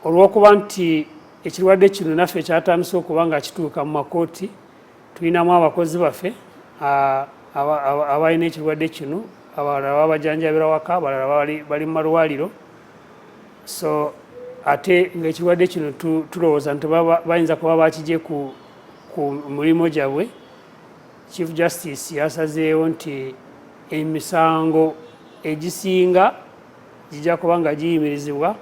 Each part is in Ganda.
olw'okuba nti ekirwadde kino naffe kyatandise okuba nga kituuka mu makooti, tulinamu abakozi baffe abalina ekirwadde kino, abalala babajanjabira waka, abalala bali mu malwaliro. So ate ng'ekirwadde kino tulowooza nti bayinza kuba bakijje ku mulimu gyabwe. Chief Justice yasazeewo nti emisango egisinga gijja kuba nga giyimirizibwa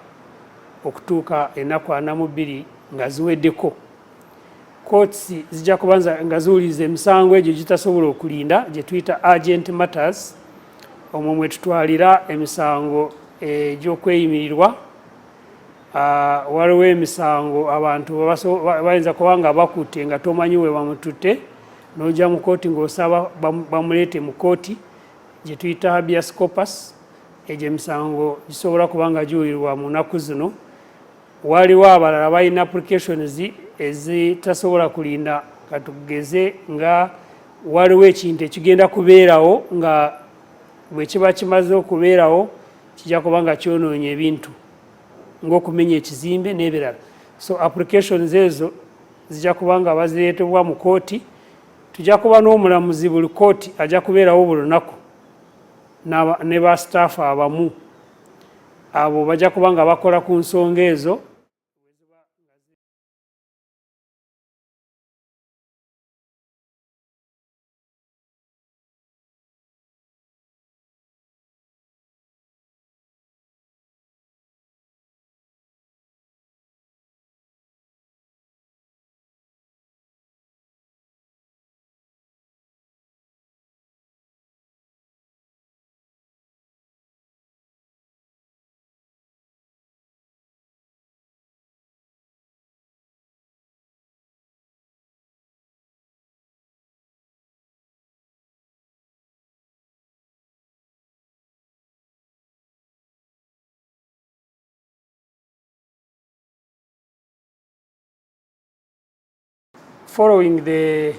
okutuuka ennaku 42 nga ziweddeko. Courts zijja kuba nga ziwuliriza emisango egyo gitasobola okulinda gye tuyita urgent matters. Omwo mwe tutwalira emisango egy'okweyimirirwa. Waliwo emisango abantu bayinza kuba nga bakutte nga tomanyi we bamututte, n'ojja mu kooti ng'osaba bamuleete mu kooti gye tuyita habeas corpus. Egyo emisango gisobola kuba nga giwulirwa mu nnaku zino. Waliwo abalala balina applications ezitasobola kulinda, katugeze nga waliwo ekintu ekigenda kubeerawo nga bwe kiba kimaze okubeerawo kijja kuba nga kyonoonya ebintu ng'okumenya ekizimbe n'ebirala. So applications ezo zijja kuba nga bazireetebwa mu kooti. Tujja kuba n'omulamuzi buli kooti ajja kubeerawo buli lunaku ne ba staff abamu. Abo bajja kuba nga bakola ku nsonga ezo. Following the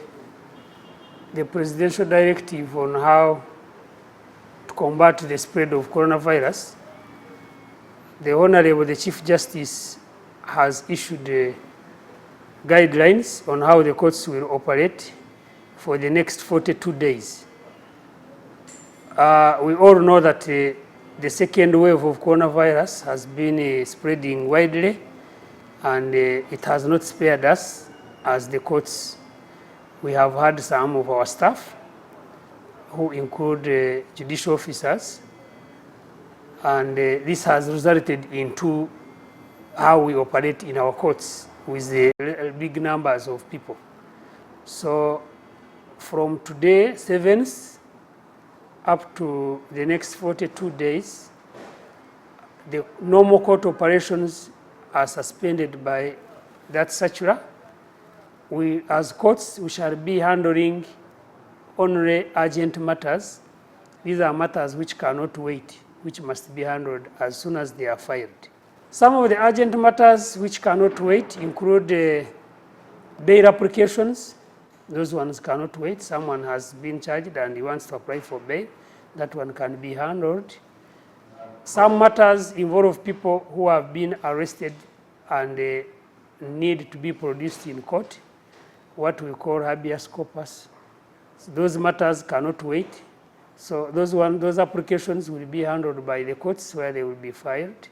presidential directive on how to combat the spread of coronavirus, the Honorable the Chief Justice has issued guidelines on how the courts will operate for the next 42 days. We all know that the second wave of coronavirus has been spreading widely, and it has not spared us. As the courts, we have had some of our staff who include judicial officers, and this has resulted into how we operate in our courts with big numbers of people. So from today, 7th, up to the next 42 days, the normal court operations are suspended by that circular. We, as courts, we shall be handling only urgent matters. These are matters which cannot wait, which must be handled as soon as they are filed. Some of the urgent matters which cannot wait include bail applications. Those ones cannot wait. Someone has been charged and he wants to apply for bail. That one can be handled. Some matters involve people who have been arrested and need to be produced in court, what we call habeas corpus. So those matters cannot wait. So those applications will be handled by the courts where they will be filed.